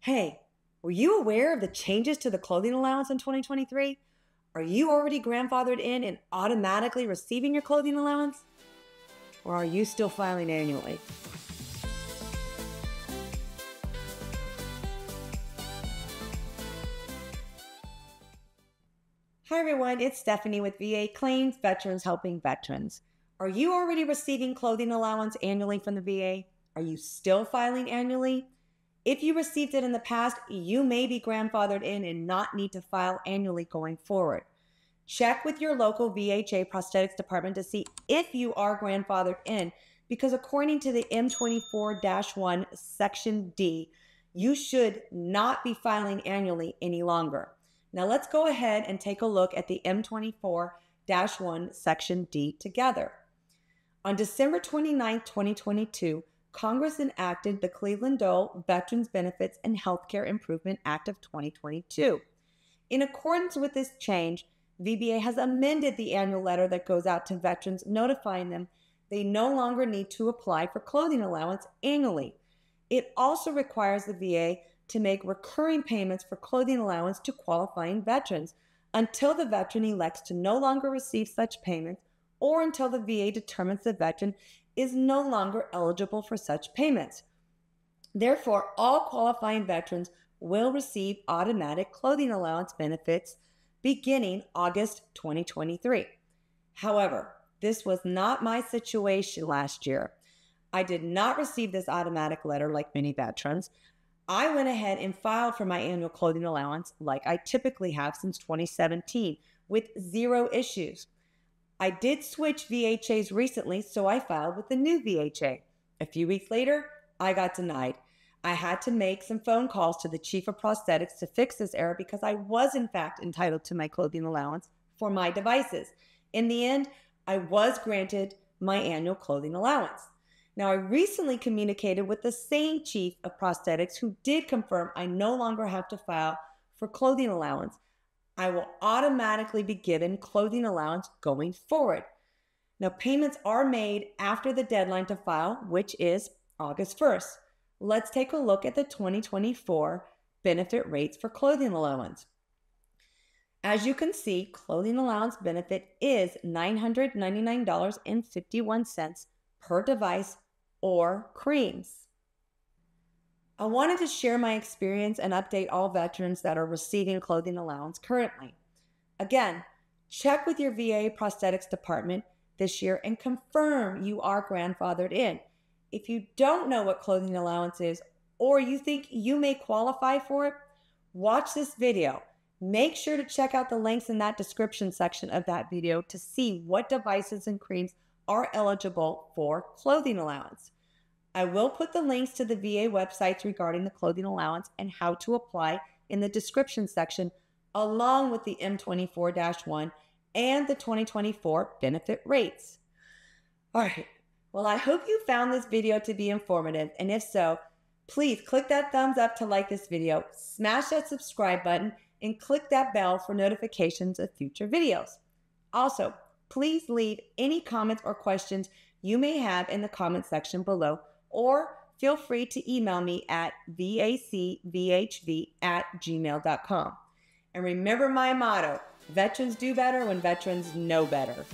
Hey, were you aware of the changes to the clothing allowance in 2023? Are you already grandfathered in and automatically receiving your clothing allowance? Or are you still filing annually? Hi everyone, it's Stephanie with VA Claims Veterans Helping Veterans. Are you already receiving clothing allowance annually from the VA? Are you still filing annually? If you received it in the past, you may be grandfathered in and not need to file annually going forward. Check with your local VHA prosthetics department to see if you are grandfathered in, because according to the M24-1 Section D, you should not be filing annually any longer. Now let's go ahead and take a look at the M24-1 Section D together. On December 29, 2022, Congress enacted the Cleland-Dole Veterans Benefits and Healthcare Improvement Act of 2022. In accordance with this change, VBA has amended the annual letter that goes out to veterans notifying them they no longer need to apply for clothing allowance annually. It also requires the VA to make recurring payments for clothing allowance to qualifying veterans until the veteran elects to no longer receive such payments or until the VA determines the veteran is no longer eligible for such payments. Therefore, all qualifying veterans will receive automatic clothing allowance benefits beginning August 2023. However, this was not my situation last year. I did not receive this automatic letter like many veterans. I went ahead and filed for my annual clothing allowance like I typically have since 2017 with zero issues. I did switch VHAs recently, so I filed with the new VHA. A few weeks later, I got denied. I had to make some phone calls to the chief of prosthetics to fix this error because I was in fact entitled to my clothing allowance for my devices. In the end, I was granted my annual clothing allowance. Now, I recently communicated with the same chief of prosthetics who did confirm I no longer have to file for clothing allowance. I will automatically be given clothing allowance going forward. Now, payments are made after the deadline to file, which is August 1st. Let's take a look at the 2024 benefit rates for clothing allowance. As you can see, clothing allowance benefit is $999.51 per device or creams. I wanted to share my experience and update all veterans that are receiving clothing allowance currently. Again, check with your VA prosthetics department this year and confirm you are grandfathered in. If you don't know what clothing allowance is or you think you may qualify for it, watch this video. Make sure to check out the links in that description section of that video to see what devices and creams are eligible for clothing allowance. I will put the links to the VA websites regarding the clothing allowance and how to apply in the description section, along with the M24-1 and the 2024 benefit rates. All right. Well, I hope you found this video to be informative, and if so, please click that thumbs up to like this video, smash that subscribe button, and click that bell for notifications of future videos. Also, please leave any comments or questions you may have in the comment section below, or feel free to email me at vacvhv@gmail.com. And remember my motto, veterans do better when veterans know better.